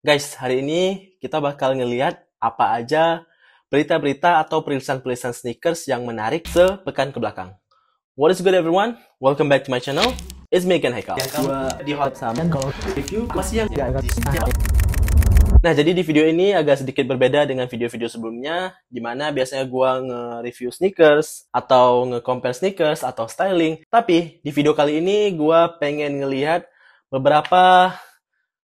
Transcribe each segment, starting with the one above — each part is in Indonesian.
Guys, hari ini kita bakal ngelihat apa aja berita-berita atau perilisan-perilisan sneakers yang menarik sepekan ke belakang. What is good everyone? Welcome back to my channel. It's me again, Haikal. Yang kamu di hot sama kalau review masih yang Nah, jadi di video ini agak sedikit berbeda dengan video-video sebelumnya, di mana biasanya gua nge-review sneakers, atau nge-compare sneakers, atau styling. Tapi, di video kali ini gua pengen ngelihat beberapa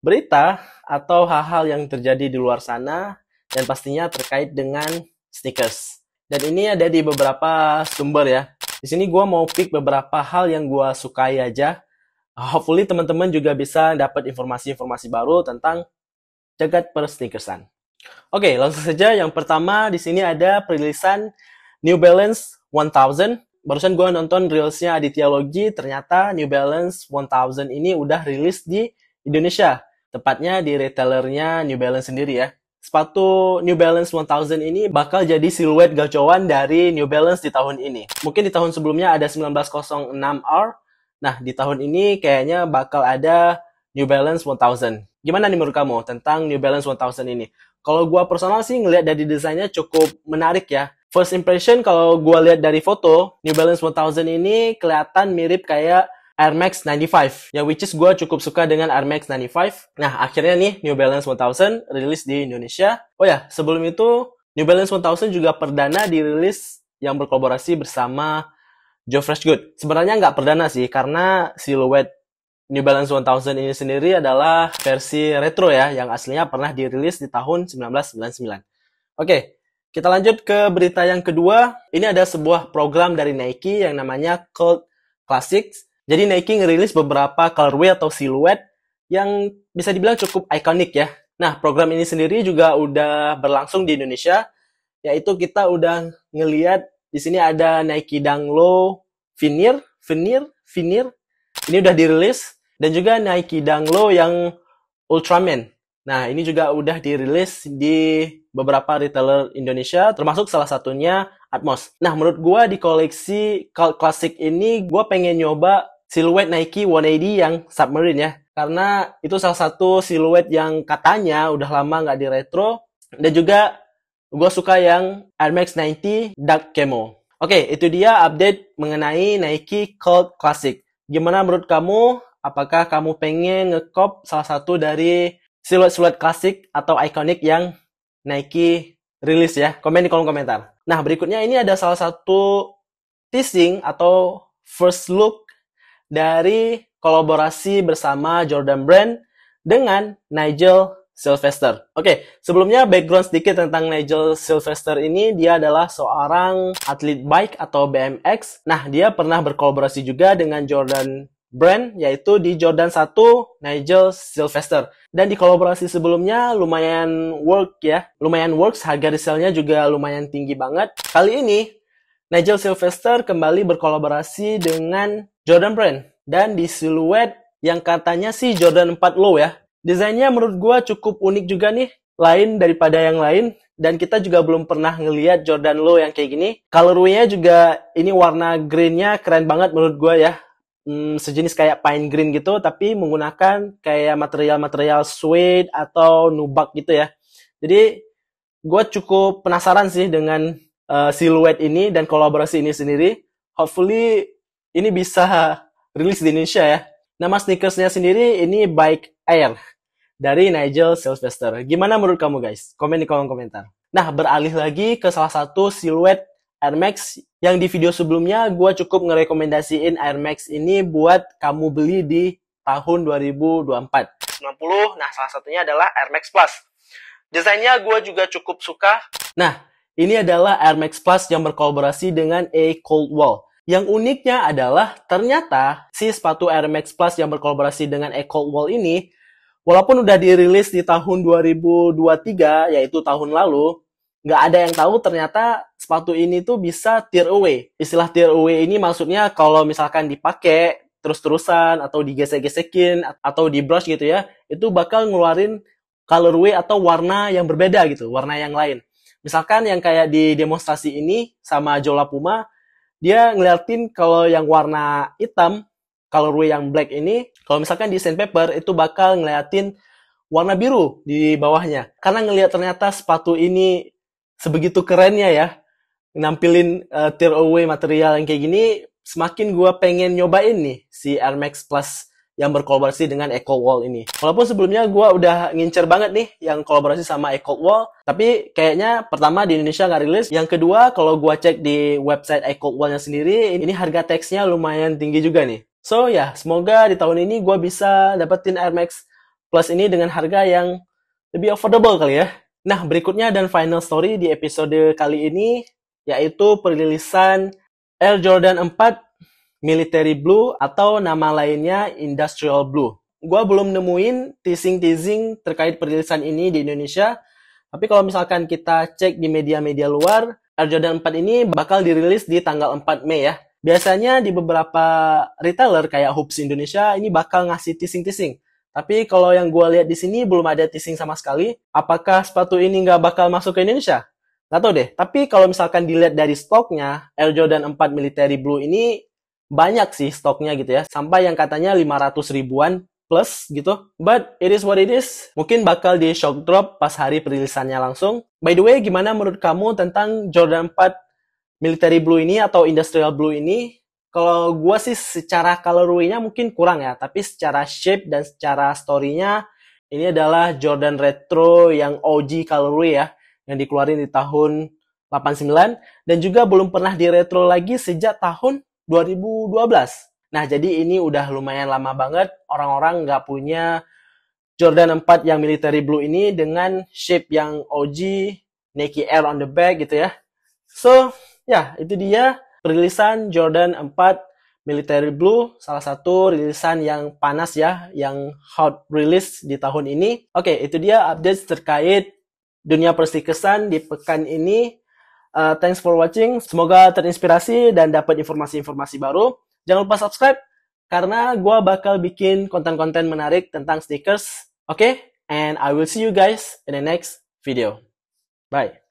berita atau hal-hal yang terjadi di luar sana, dan pastinya terkait dengan sneakers. Dan ini ada di beberapa sumber ya. Di sini gua mau pick beberapa hal yang gua sukai aja. Hopefully teman-teman juga bisa dapat informasi-informasi baru tentang jagat persneakersan. Oke, langsung saja. Yang pertama di sini ada perilisan New Balance 1000. Barusan gue nonton reelsnya Aditya Logi, ternyata New Balance 1000 ini udah rilis di Indonesia. Tepatnya di retailernya New Balance sendiri ya. Sepatu New Balance 1000 ini bakal jadi siluet gacauan dari New Balance di tahun ini. Mungkin di tahun sebelumnya ada 1906R. Nah, di tahun ini kayaknya bakal ada New Balance 1000. Gimana nih menurut kamu tentang New Balance 1000 ini? Kalau gue personal sih ngelihat dari desainnya cukup menarik ya. First impression kalau gue lihat dari foto, New Balance 1000 ini kelihatan mirip kayak Air Max 95. Yang which is gue cukup suka dengan Air Max 95. Nah, akhirnya nih New Balance 1000 rilis di Indonesia. Oh ya, sebelum itu New Balance 1000 juga perdana dirilis yang berkolaborasi bersama Joe Freshgood. Sebenarnya nggak perdana sih, karena siluet New Balance 1000 ini sendiri adalah versi retro ya, yang aslinya pernah dirilis di tahun 1999. Oke, kita lanjut ke berita yang kedua. Ini ada sebuah program dari Nike yang namanya Cult Classics. Jadi Nike ngerilis beberapa colorway atau siluet yang bisa dibilang cukup ikonik ya. Nah, program ini sendiri juga udah berlangsung di Indonesia, yaitu kita udah ngeliat di sini ada Nike Dunk Low Veneer. Ini udah dirilis. Dan juga Nike Dunk Low yang Ultraman. Nah, ini juga udah dirilis di beberapa retailer Indonesia, termasuk salah satunya Atmos. Nah, menurut gue di koleksi Cult Classic ini, gue pengen nyoba siluet Nike 180 yang Submarine ya. Karena itu salah satu siluet yang katanya udah lama nggak di retro. Dan juga gue suka yang Air Max 90 Dark Camo. Oke, itu dia update mengenai Nike Cult Classic. Gimana menurut kamu? Apakah kamu pengen ngekop salah satu dari siluet-siluet klasik atau ikonik yang Nike rilis ya? Komen di kolom komentar. Nah, berikutnya ini ada salah satu teasing atau first look dari kolaborasi bersama Jordan Brand dengan Nigel Sylvester. Oke, sebelumnya background sedikit tentang Nigel Sylvester ini. Dia adalah seorang atlet bike atau BMX. Nah, dia pernah berkolaborasi juga dengan Jordan Brand, yaitu di Jordan 1 Nigel Sylvester. Dan di kolaborasi sebelumnya lumayan works, harga resellnya juga lumayan tinggi banget. Kali ini Nigel Sylvester kembali berkolaborasi dengan Jordan Brand dan di siluet yang katanya sih Jordan 4 Low ya. Desainnya menurut gua cukup unik juga nih, lain daripada yang lain. Dan kita juga belum pernah ngelihat Jordan Low yang kayak gini. Colorway-nya juga ini warna green-nya keren banget menurut gua ya. Sejenis kayak pine green gitu, tapi menggunakan kayak material-material suede atau nubuck gitu ya. Jadi gue cukup penasaran sih dengan siluet ini dan kolaborasi ini sendiri. Hopefully ini bisa rilis di Indonesia ya. Nama sneakersnya sendiri ini Bike Air dari Nigel Sylvester. Gimana menurut kamu guys? Komen di kolom komentar. Nah, beralih lagi ke salah satu siluet Air Max yang di video sebelumnya gue cukup ngerekomendasiin Air Max ini buat kamu beli di tahun 2024. 90, nah salah satunya adalah Air Max Plus. Desainnya gue juga cukup suka. Nah, ini adalah Air Max Plus yang berkolaborasi dengan A Cold Wall. Yang uniknya adalah ternyata si sepatu Air Max Plus yang berkolaborasi dengan A Cold Wall ini, walaupun udah dirilis di tahun 2023, yaitu tahun lalu, nggak ada yang tahu ternyata sepatu ini tuh bisa tear away. Istilah tear away ini maksudnya kalau misalkan dipakai terus-terusan atau digesek-gesekin atau di brush gitu ya, itu bakal ngeluarin colorway atau warna yang berbeda gitu, warna yang lain. Misalkan yang kayak di demonstrasi ini sama Jola Puma, dia ngeliatin kalau yang warna hitam, colorway yang black ini, kalau misalkan di sandpaper itu bakal ngeliatin warna biru di bawahnya. Karena ngelihat ternyata sepatu ini sebegitu kerennya ya, nampilin tear away material yang kayak gini, semakin gue pengen nyobain nih si Air Max Plus yang berkolaborasi dengan Echo Wall ini. Walaupun sebelumnya gue udah ngincer banget nih yang kolaborasi sama Echo Wall, tapi kayaknya pertama di Indonesia nggak rilis. Yang kedua, kalau gue cek di website Echo Wall-nya sendiri, ini harga teksnya lumayan tinggi juga nih. So ya, semoga di tahun ini gue bisa dapetin Air Max Plus ini dengan harga yang lebih affordable kali ya. Nah, berikutnya dan final story di episode kali ini, yaitu perilisan Air Jordan 4 Military Blue atau nama lainnya Industrial Blue. Gua belum nemuin teasing-teasing terkait perilisan ini di Indonesia, tapi kalau misalkan kita cek di media-media luar, Air Jordan 4 ini bakal dirilis di tanggal 4 Mei ya. Biasanya di beberapa retailer kayak Hoops Indonesia ini bakal ngasih teasing-teasing. Tapi kalau yang gue lihat di sini belum ada teasing sama sekali. Apakah sepatu ini nggak bakal masuk ke Indonesia? Nggak tahu deh. Tapi kalau misalkan dilihat dari stoknya, Air Jordan 4 Military Blue ini banyak sih stoknya gitu ya. Sampai yang katanya 500 ribuan plus gitu. But it is what it is. Mungkin bakal di shock drop pas hari perilisannya langsung. By the way, gimana menurut kamu tentang Jordan 4 Military Blue ini atau Industrial Blue ini? Kalau gue sih secara colorway-nya mungkin kurang ya, tapi secara shape dan secara story-nya ini adalah Jordan Retro yang OG colorway ya, yang dikeluarin di tahun 89 dan juga belum pernah di retro lagi sejak tahun 2012. Nah, jadi ini udah lumayan lama banget orang-orang nggak punya Jordan 4 yang Military Blue ini dengan shape yang OG, Nike Air on the back gitu ya. So, ya itu dia perilisan Jordan 4 Military Blue, salah satu rilisan yang panas ya, yang hot release di tahun ini. Oke, itu dia update terkait dunia persnikerssan di pekan ini. Thanks for watching. Semoga terinspirasi dan dapat informasi-informasi baru. Jangan lupa subscribe, karena gue bakal bikin konten-konten menarik tentang sneakers. Oke, and I will see you guys in the next video. Bye.